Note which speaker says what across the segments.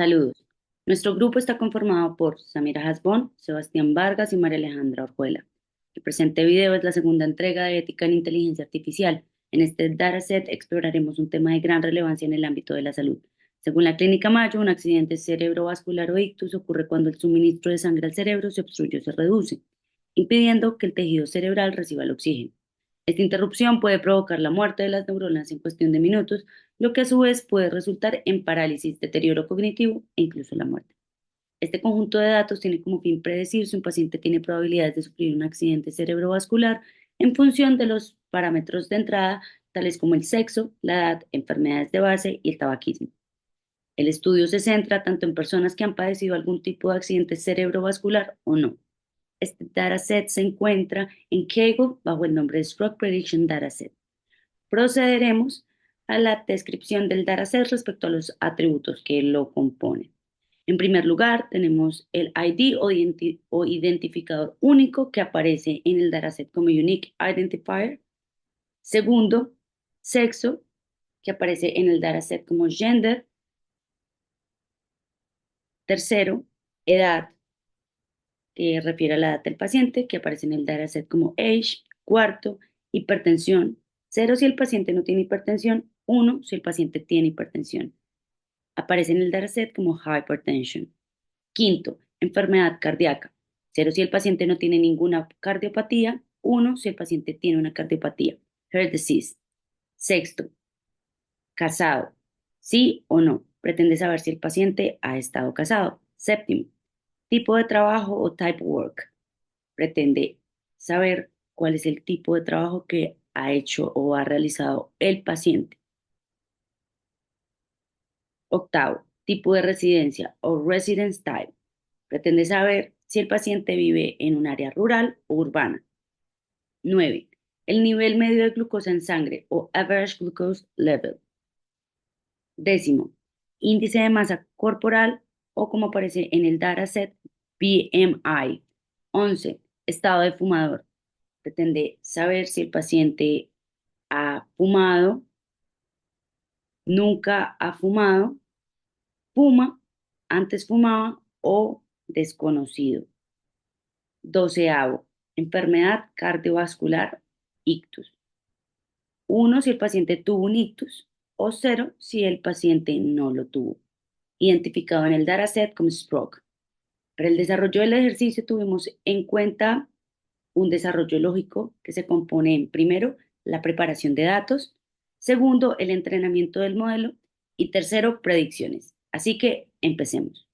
Speaker 1: Saludos. Nuestro grupo está conformado por Samira Hasbón, Sebastián Vargas y María Alejandra Orjuela. El presente video es la segunda entrega de Ética en Inteligencia Artificial. En este dataset exploraremos un tema de gran relevancia en el ámbito de la salud. Según la Clínica Mayo, un accidente cerebrovascular o ictus ocurre cuando el suministro de sangre al cerebro se obstruye o se reduce, impidiendo que el tejido cerebral reciba el oxígeno. Esta interrupción puede provocar la muerte de las neuronas en cuestión de minutos, lo que a su vez puede resultar en parálisis, deterioro cognitivo e incluso la muerte. Este conjunto de datos tiene como fin predecir si un paciente tiene probabilidades de sufrir un accidente cerebrovascular en función de los parámetros de entrada, tales como el sexo, la edad, enfermedades de base y el tabaquismo. El estudio se centra tanto en personas que han padecido algún tipo de accidente cerebrovascular o no. Este dataset se encuentra en Kaggle bajo el nombre de Stroke Prediction Dataset. Procederemos a la descripción del dataset respecto a los atributos que lo componen. En primer lugar, tenemos el ID o identificador único que aparece en el dataset como Unique Identifier. Segundo, sexo, que aparece en el dataset como Gender. Tercero, edad, que refiere a la edad del paciente, que aparece en el dataset como Age. Cuarto, hipertensión. 0 si el paciente no tiene hipertensión. 1 si el paciente tiene hipertensión. Aparece en el dataset como hypertension. Quinto, enfermedad cardíaca. 0 si el paciente no tiene ninguna cardiopatía. 1 si el paciente tiene una cardiopatía. Heart disease. Sexto, casado. Sí o no. Pretende saber si el paciente ha estado casado. Séptimo, tipo de trabajo o type work. Pretende saber cuál es el tipo de trabajo que ha hecho o ha realizado el paciente. Octavo, tipo de residencia o residence type. Pretende saber si el paciente vive en un área rural o urbana. 9. El nivel medio de glucosa en sangre o average glucose level. Décimo, índice de masa corporal o como aparece en el dataset BMI. 11. Estado de fumador. Pretende saber si el paciente ha fumado, nunca ha fumado, fuma, antes fumaba o desconocido. Doceavo, enfermedad cardiovascular, ictus. 1 si el paciente tuvo un ictus o 0 si el paciente no lo tuvo. Identificado en el dataset como stroke. Para el desarrollo del ejercicio tuvimos en cuenta un desarrollo lógico que se compone en, primero, la preparación de datos, segundo, el entrenamiento del modelo y tercero, predicciones. Así que empecemos.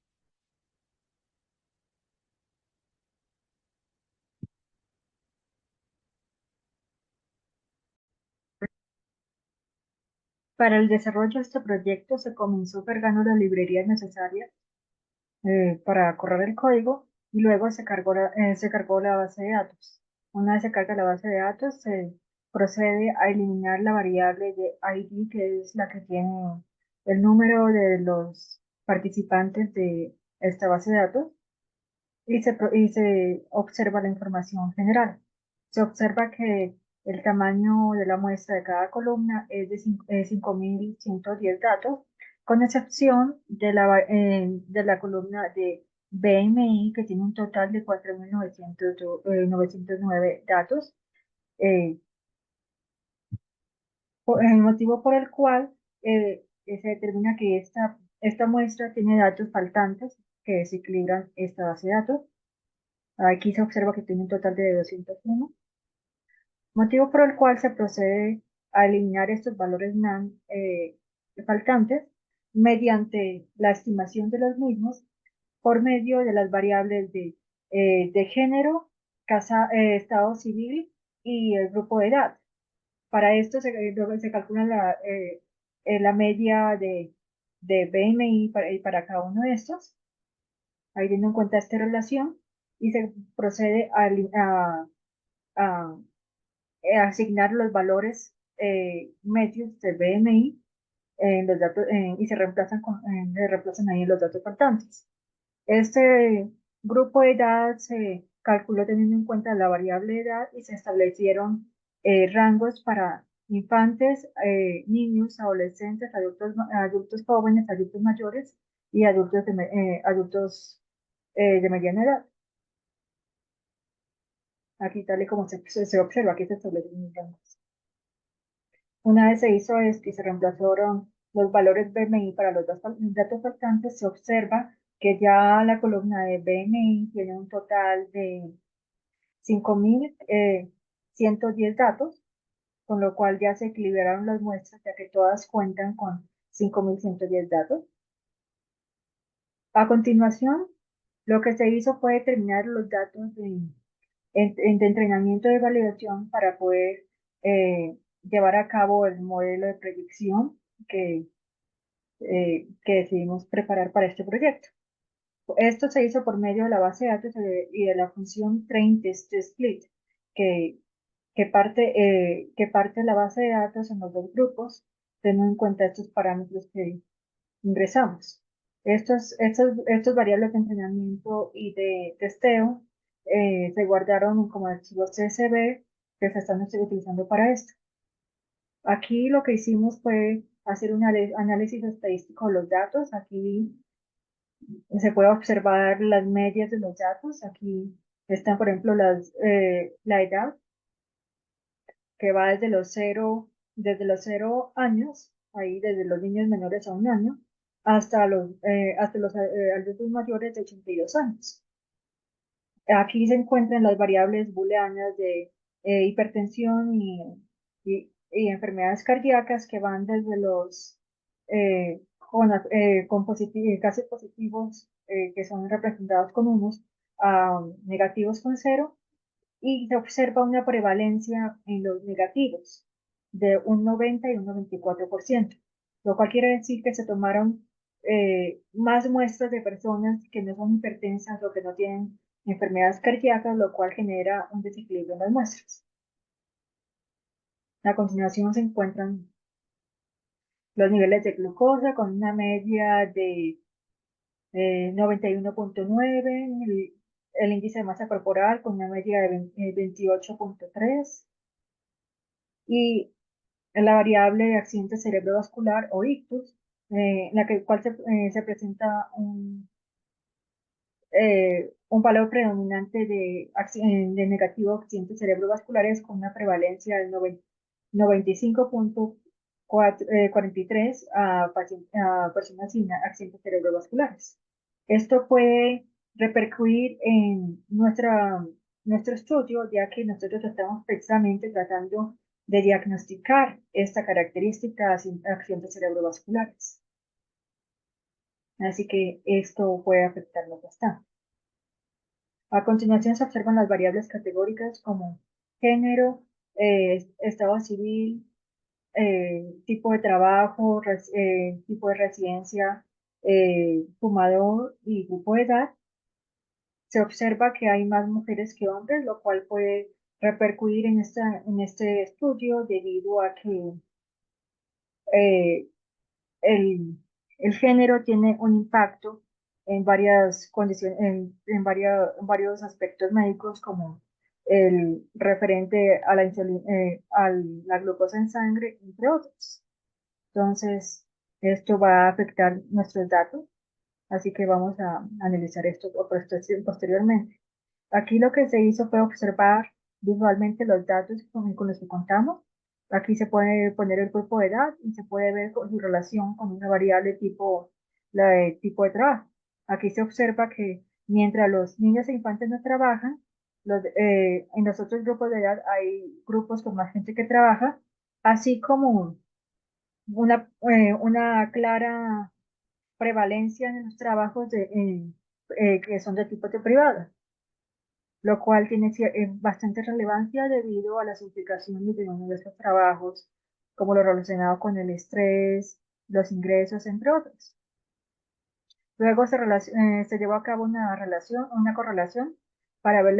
Speaker 2: Para el desarrollo de este proyecto se comenzó cargando las librerías necesarias para correr el código y luego se cargó la base de datos. Una vez se carga la base de datos, se procede a eliminar la variable de ID, que es la que tiene el número de los participantes de esta base de datos, y se observa la información general. Se observa que el tamaño de la muestra de cada columna es de 5.110 datos, con excepción de la columna de BMI, que tiene un total de 4.909 datos, eh, el motivo por el cual se determina que esta muestra tiene datos faltantes que desequilibran esta base de datos. Aquí se observa que tiene un total de 201, motivo por el cual se procede a eliminar estos valores faltantes mediante la estimación de los mismos por medio de las variables de género, estado civil y el grupo de edad. Para esto luego se calcula la media de BMI para cada uno de estos, ahí teniendo en cuenta esta relación, y se procede a asignar los valores medios de BMI en los datos, y se reemplazan ahí los datos faltantes. Este grupo de edad se calculó teniendo en cuenta la variable de edad y se establecieron rangos para infantes, niños, adolescentes, adultos jóvenes, adultos mayores y adultos de mediana edad. Aquí tal y como se observa, aquí se establecen los rangos. Una vez se hizo esto y se reemplazaron los valores BMI para los datos faltantes, se observa que ya la columna de BMI tiene un total de 5.110 datos, con lo cual ya se equilibraron las muestras, ya que todas cuentan con 5.110 datos. A continuación, lo que se hizo fue determinar los datos de entrenamiento de validación para poder llevar a cabo el modelo de predicción que, que decidimos preparar para este proyecto. Esto se hizo por medio de la base de datos y de la función train test split, que, que parte la base de datos en los dos grupos, teniendo en cuenta estos parámetros que ingresamos. Estos variables de entrenamiento y de testeo se guardaron como archivos CSV que se están utilizando para esto. Aquí lo que hicimos fue hacer un análisis estadístico de los datos. Aquí se puede observar las medias de los datos. Aquí están, por ejemplo, la edad, que va desde los 0 años, ahí desde los niños menores a 1 año, hasta los adultos mayores de 82 años. Aquí se encuentran las variables booleanas de hipertensión y enfermedades cardíacas que van desde los casos positivos que son representados con unos a negativos con 0, y se observa una prevalencia en los negativos de un 90 y un 94%, lo cual quiere decir que se tomaron más muestras de personas que no son hipertensas o que no tienen enfermedades cardíacas, lo cual genera un desequilibrio en las muestras. A continuación se encuentran los niveles de glucosa con una media de 91.9, el índice de masa corporal con una media de 28.3 y la variable de accidente cerebrovascular o ictus, en la cual se presenta un valor predominante de negativo accidentes cerebrovasculares con una prevalencia del 95.43 a personas sin accidentes cerebrovasculares. Esto puede repercutir en nuestro estudio, ya que nosotros estamos precisamente tratando de diagnosticar esta característica de accidentes cerebrovasculares. Así que esto puede afectarnos bastante. A continuación se observan las variables categóricas como género, estado civil, tipo de trabajo, tipo de residencia, fumador y grupo de edad. Se observa que hay más mujeres que hombres, lo cual puede repercutir en este estudio debido a que eh, el, el género tiene un impacto en varias condiciones, en varios aspectos médicos, como el referente a a la glucosa en sangre, entre otros. Entonces, esto va a afectar nuestros datos, así que vamos a analizar esto posteriormente. Aquí lo que se hizo fue observar visualmente los datos con los que contamos. Aquí se puede poner el grupo de edad y se puede ver su relación con una variable la de tipo de trabajo. Aquí se observa que mientras los niños e infantes no trabajan, en los otros grupos de edad hay grupos con más gente que trabaja, así como una clara prevalencia en los trabajos que son de tipo de privado, lo cual tiene bastante relevancia debido a las implicaciones de uno de estos trabajos, como lo relacionado con el estrés, los ingresos, entre otros. Luego se llevó a cabo una correlación para ver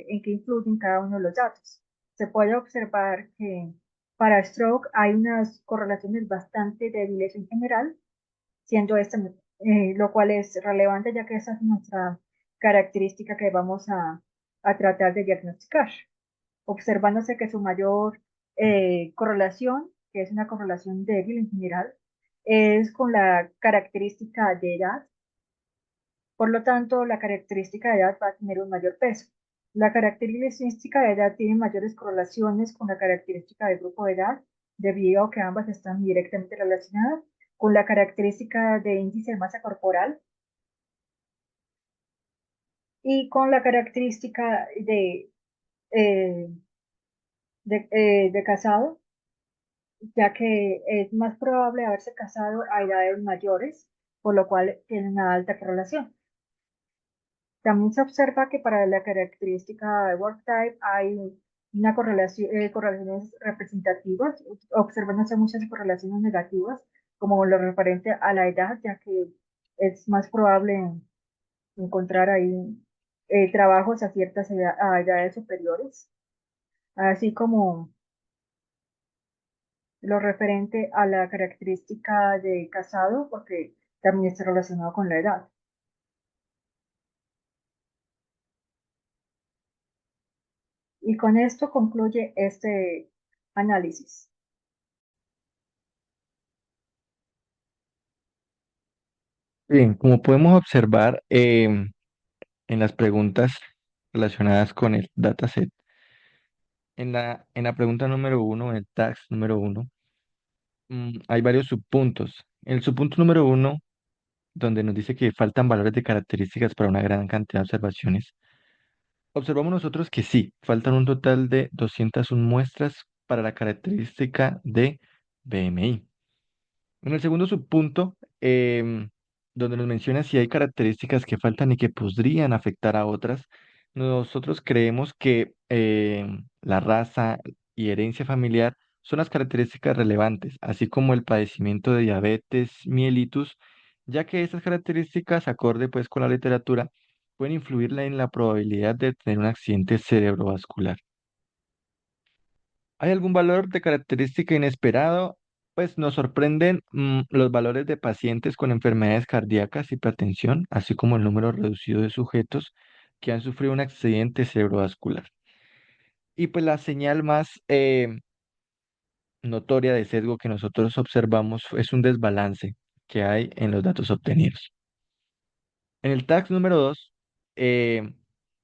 Speaker 2: en qué influyen cada uno de los datos. Se puede observar que para stroke hay unas correlaciones bastante débiles en general, siendo lo cual es relevante ya que esa es nuestra característica que vamos a tratar de diagnosticar, observándose que su mayor correlación, que es una correlación débil en general, es con la característica de edad. Por lo tanto, la característica de edad va a tener un mayor peso. La característica de edad tiene mayores correlaciones con la característica del grupo de edad, debido a que ambas están directamente relacionadas con la característica de índice de masa corporal y con la característica eh, de casado, ya que es más probable haberse casado a edades mayores, por lo cual tiene una alta correlación. También se observa que para la característica de work type hay una correlación, correlaciones representativas, observándose muchas correlaciones negativas, como lo referente a la edad, ya que es más probable encontrar ahí trabajos a ciertas a edades superiores, así como lo referente a la característica de casado, porque también está relacionado con la edad. Y con esto concluye este análisis.
Speaker 3: Bien, como podemos observar en las preguntas relacionadas con el dataset, en la pregunta número uno, en el task número uno, hay varios subpuntos. El subpunto número uno, donde nos dice que faltan valores de características para una gran cantidad de observaciones, observamos nosotros que sí, faltan un total de 201 muestras para la característica de BMI. En el segundo subpunto, donde nos menciona si hay características que faltan y que podrían afectar a otras, nosotros creemos que la raza y herencia familiar son las características relevantes, así como el padecimiento de diabetes, mielitus, ya que estas características, acorde pues con la literatura, pueden influir en la probabilidad de tener un accidente cerebrovascular. ¿Hay algún valor de característica inesperado? Pues nos sorprenden los valores de pacientes con enfermedades cardíacas, hipertensión, así como el número reducido de sujetos que han sufrido un accidente cerebrovascular. Y pues la señal más notoria de sesgo que nosotros observamos es un desbalance que hay en los datos obtenidos. En el tax número 2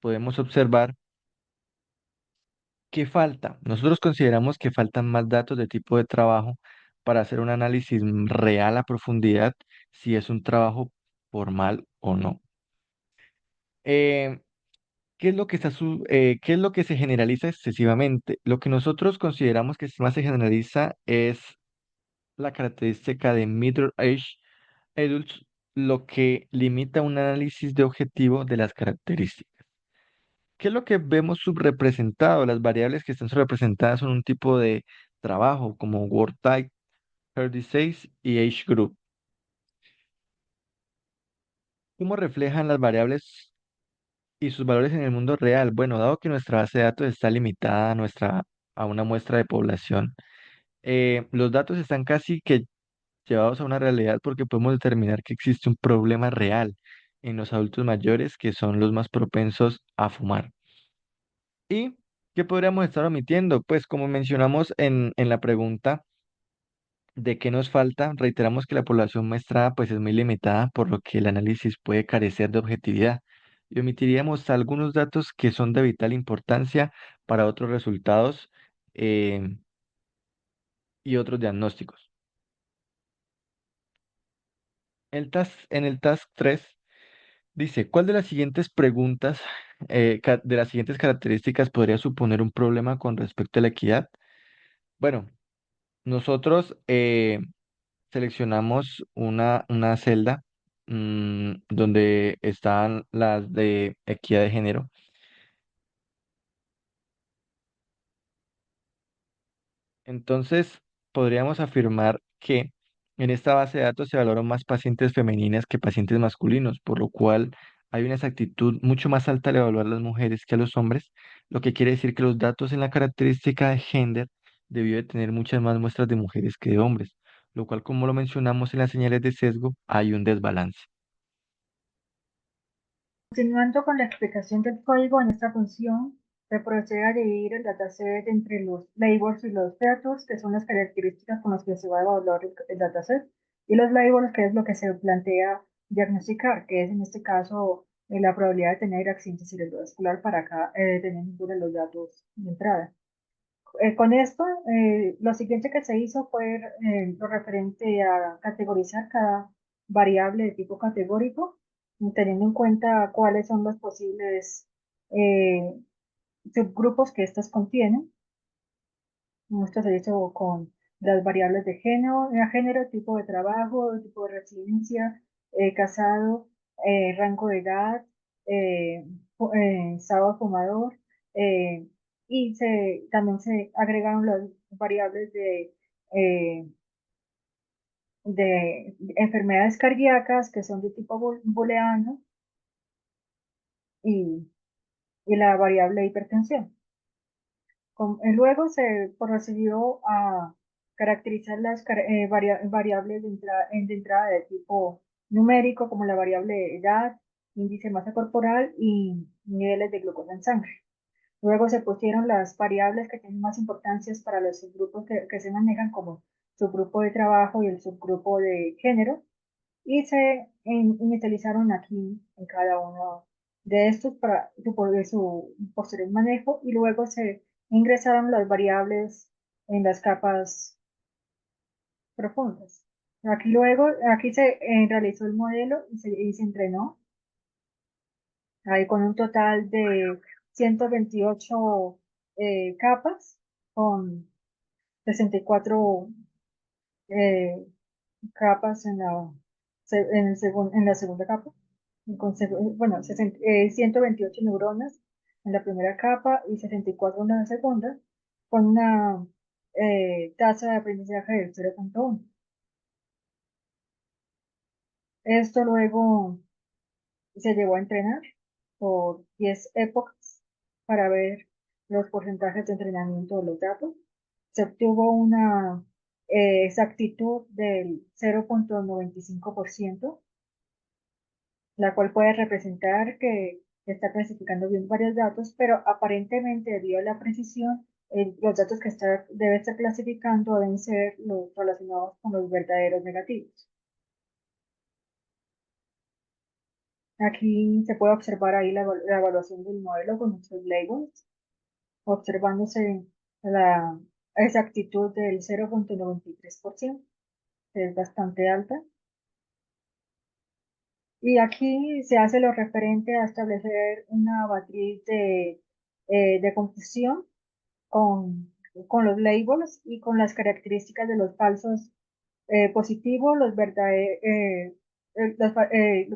Speaker 3: podemos observar ¿qué falta? Nosotros consideramos que faltan más datos de tipo de trabajo para hacer un análisis real a profundidad si es un trabajo formal o no. Eh, ¿Qué es lo que qué es lo que se generaliza excesivamente? Lo que nosotros consideramos que más se generaliza es la característica de middle age adults, lo que limita un análisis de objetivo de las características. ¿Qué es lo que vemos subrepresentado? Las variables que están subrepresentadas son un tipo de trabajo como Work Type, Earth Disease y Age Group. ¿Cómo reflejan las variables y sus valores en el mundo real? Bueno, dado que nuestra base de datos está limitada a una muestra de población, los datos están casi que llevados a una realidad porque podemos determinar que existe un problema real en los adultos mayores que son los más propensos a fumar. ¿Y qué podríamos estar omitiendo? Pues como mencionamos en la pregunta, ¿de qué nos falta? Reiteramos que la población muestrada pues es muy limitada, por lo que el análisis puede carecer de objetividad. Y omitiríamos algunos datos que son de vital importancia para otros resultados eh, y otros diagnósticos. En el task 3 dice, ¿cuál de las siguientes preguntas, de las siguientes características podría suponer un problema con respecto a la equidad? Bueno, nosotros seleccionamos una celda donde están las de equidad de género. Entonces, podríamos afirmar que en esta base de datos se valoran más pacientes femeninas que pacientes masculinos, por lo cual hay una exactitud mucho más alta al evaluar a las mujeres que a los hombres, lo que quiere decir que los datos en la característica de gender debió de tener muchas más muestras de mujeres que de hombres, lo cual, como lo mencionamos en las señales de sesgo, hay un desbalance.
Speaker 2: Continuando con la explicación del código en esta función, se procede a dividir el dataset entre los labels y los features, que son las características con las que se va a evaluar el dataset. Y los labels, que es lo que se plantea diagnosticar, que es en este caso la probabilidad de tener accidente cerebrovascular para acá, tener ninguno de los datos de entrada. Con esto, lo siguiente que se hizo fue lo referente a categorizar cada variable de tipo categórico, teniendo en cuenta cuáles son los posibles eh, subgrupos que estas contienen. Esto se hizo con las variables de género, tipo de trabajo, tipo de residencia, casado, rango de edad, estado fumador, eh, y también se agregaron las variables eh, de enfermedades cardíacas que son de tipo booleano y, y la variable de hipertensión. Luego se procedió a caracterizar las variables de entrada de tipo numérico, como la variable edad, índice de masa corporal y niveles de glucosa en sangre. Luego se pusieron las variables que tienen más importancias para los subgrupos que se manejan, como subgrupo de trabajo y el subgrupo de género, y se inicializaron aquí en cada uno de estos para su posterior manejo, y luego se ingresaron las variables en las capas profundas. Aquí se realizó el modelo y se entrenó ahí con un total de 128 capas con 64 eh, capas en la segunda capa. Bueno, 128 neuronas en la primera capa y 64 en la segunda, con una tasa de aprendizaje del 0,1. Esto luego se llevó a entrenar por 10 épocas para ver los porcentajes de entrenamiento de los datos. Se obtuvo una exactitud del 0,95%, la cual puede representar que está clasificando bien varios datos, pero aparentemente debido a la precisión, los datos que debe estar clasificando deben ser los relacionados con los verdaderos negativos. Aquí se puede observar ahí la evaluación del modelo con nuestros labels, observándose la exactitud del 0,93%, que es bastante alta. Y aquí se hace lo referente a establecer una matriz de confusión con los labels y con las características de los falsos positivos,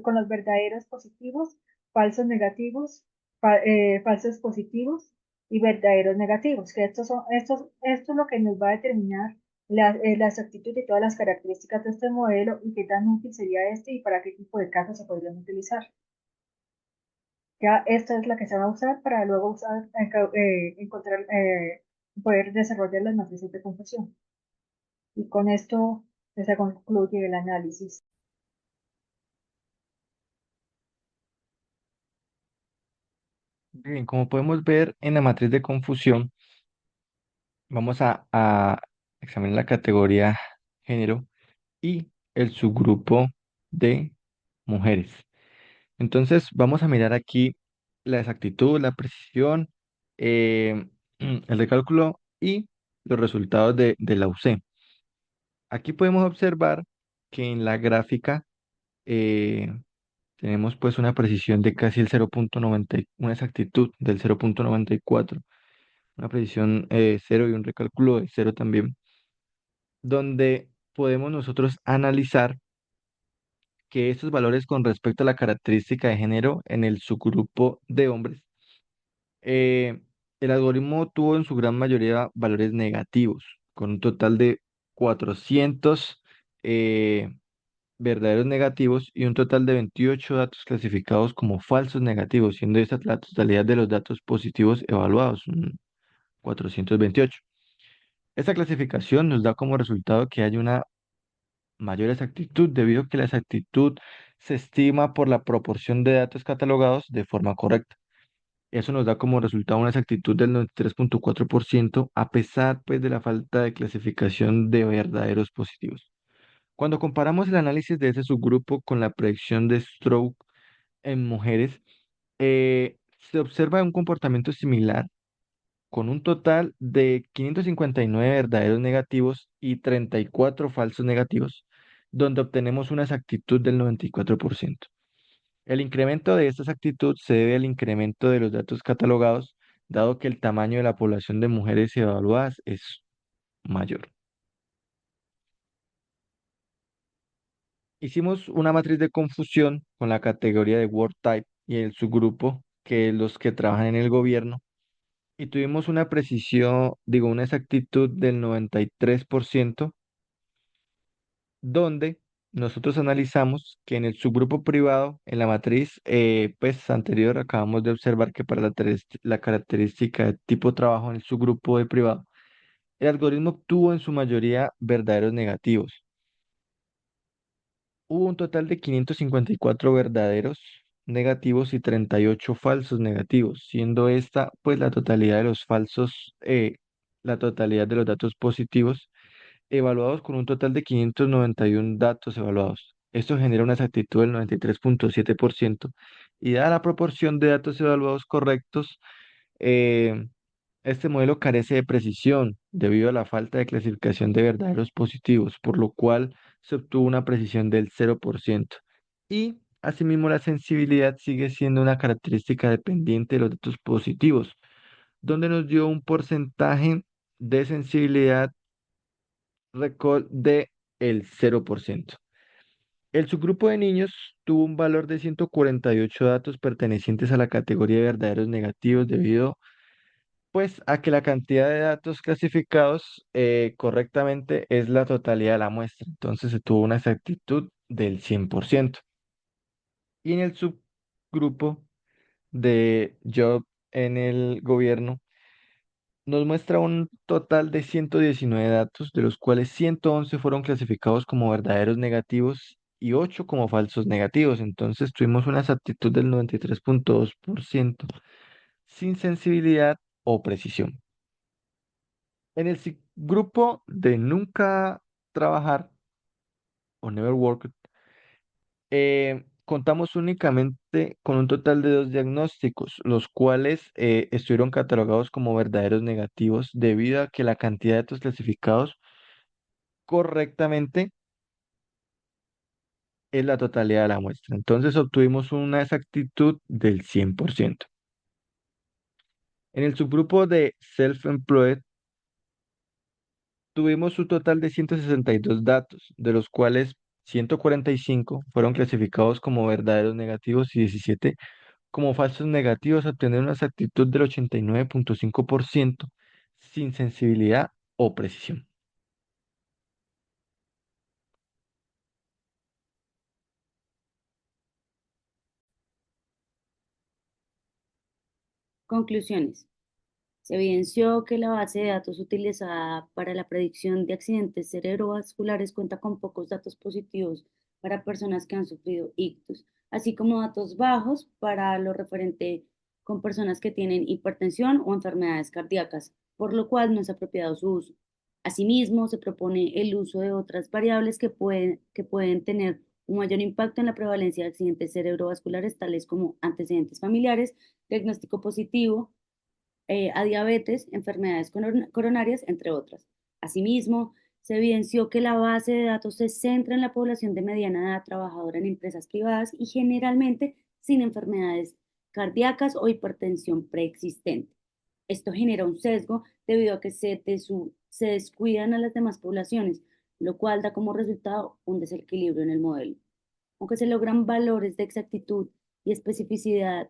Speaker 2: con los verdaderos positivos, falsos negativos, falsos positivos y verdaderos negativos, que esto es lo que nos va a determinar la exactitud y todas las características de este modelo y qué tan útil sería este y para qué tipo de casos se podrían utilizar. Ya esta es la que se va a usar para luego poder desarrollar las matrices de confusión. Y con esto se concluye el análisis.
Speaker 3: Bien, como podemos ver en la matriz de confusión, vamos a examinar la categoría género y el subgrupo de mujeres. Entonces, vamos a mirar aquí la exactitud, la precisión, el recálculo y los resultados de la UC. Aquí podemos observar que en la gráfica eh, tenemos pues una precisión de casi el 0,90, una exactitud del 0,94, una precisión 0 y un recálculo de 0 también, donde podemos nosotros analizar que estos valores con respecto a la característica de género en el subgrupo de hombres, eh, el algoritmo tuvo en su gran mayoría valores negativos, con un total de 400 verdaderos negativos y un total de 28 datos clasificados como falsos negativos, siendo esta la totalidad de los datos positivos evaluados, 428. Esta clasificación nos da como resultado que hay una mayor exactitud debido a que la exactitud se estima por la proporción de datos catalogados de forma correcta. Eso nos da como resultado una exactitud del 93,4% a pesar pues de la falta de clasificación de verdaderos positivos. Cuando comparamos el análisis de ese subgrupo con la predicción de stroke en mujeres, se observa un comportamiento similar con un total de 559 verdaderos negativos y 34 falsos negativos, donde obtenemos una exactitud del 94%. El incremento de esta exactitud se debe al incremento de los datos catalogados, dado que el tamaño de la población de mujeres evaluadas es mayor. Hicimos una matriz de confusión con la categoría de Word Type y el subgrupo, que es los que trabajan en el gobierno, y tuvimos una precisión, digo, una exactitud del 93%, donde nosotros analizamos que en el subgrupo privado, en la matriz pues anterior, acabamos de observar que para la característica de tipo trabajo en el subgrupo de privado, el algoritmo obtuvo en su mayoría verdaderos negativos. Hubo un total de 554 verdaderos negativos y 38 falsos negativos, siendo esta pues la totalidad de los falsos, la totalidad de los datos positivos evaluados con un total de 591 datos evaluados. Esto genera una exactitud del 93,7% y dada la proporción de datos evaluados correctos, eh, este modelo carece de precisión debido a la falta de clasificación de verdaderos positivos, por lo cual se obtuvo una precisión del 0%. Y asimismo la sensibilidad sigue siendo una característica dependiente de los datos positivos, donde nos dio un porcentaje de sensibilidad récord de el 0%. El subgrupo de niños tuvo un valor de 148 datos pertenecientes a la categoría de verdaderos negativos debido pues a que la cantidad de datos clasificados correctamente es la totalidad de la muestra. Entonces se tuvo una exactitud del 100%. Y en el subgrupo de job en el gobierno nos muestra un total de 119 datos, de los cuales 111 fueron clasificados como verdaderos negativos y 8 como falsos negativos. Entonces tuvimos una exactitud del 93,2% sin sensibilidad o precisión. En el grupo de nunca trabajar o never work, contamos únicamente con un total de 2 diagnósticos, los cuales estuvieron catalogados como verdaderos negativos debido a que la cantidad de datos clasificados correctamente es la totalidad de la muestra. Entonces obtuvimos una exactitud del 100%. En el subgrupo de self-employed tuvimos un total de 162 datos, de los cuales 145 fueron clasificados como verdaderos negativos y 17 como falsos negativos, obteniendo una exactitud del 89,5% sin sensibilidad o precisión.
Speaker 1: Conclusiones. Se evidenció que la base de datos utilizada para la predicción de accidentes cerebrovasculares cuenta con pocos datos positivos para personas que han sufrido ictus, así como datos bajos para lo referente con personas que tienen hipertensión o enfermedades cardíacas, por lo cual no es apropiado su uso. Asimismo, se propone el uso de otras variables que pueden tener un mayor impacto en la prevalencia de accidentes cerebrovasculares, tales como antecedentes familiares, diagnóstico positivo, a diabetes, enfermedades coronarias, entre otras. Asimismo, se evidenció que la base de datos se centra en la población de mediana edad trabajadora en empresas privadas y generalmente sin enfermedades cardíacas o hipertensión preexistente. Esto genera un sesgo debido a que se descuidan a las demás poblaciones, lo cual da como resultado un desequilibrio en el modelo. Aunque se logran valores de exactitud y especificidad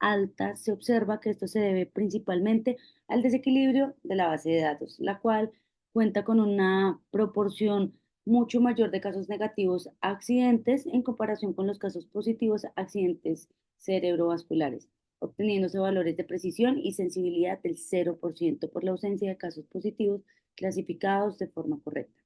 Speaker 1: alta, se observa que esto se debe principalmente al desequilibrio de la base de datos, la cual cuenta con una proporción mucho mayor de casos negativos a accidentes en comparación con los casos positivos a accidentes cerebrovasculares, obteniéndose valores de precisión y sensibilidad del 0% por la ausencia de casos positivos clasificados de forma correcta.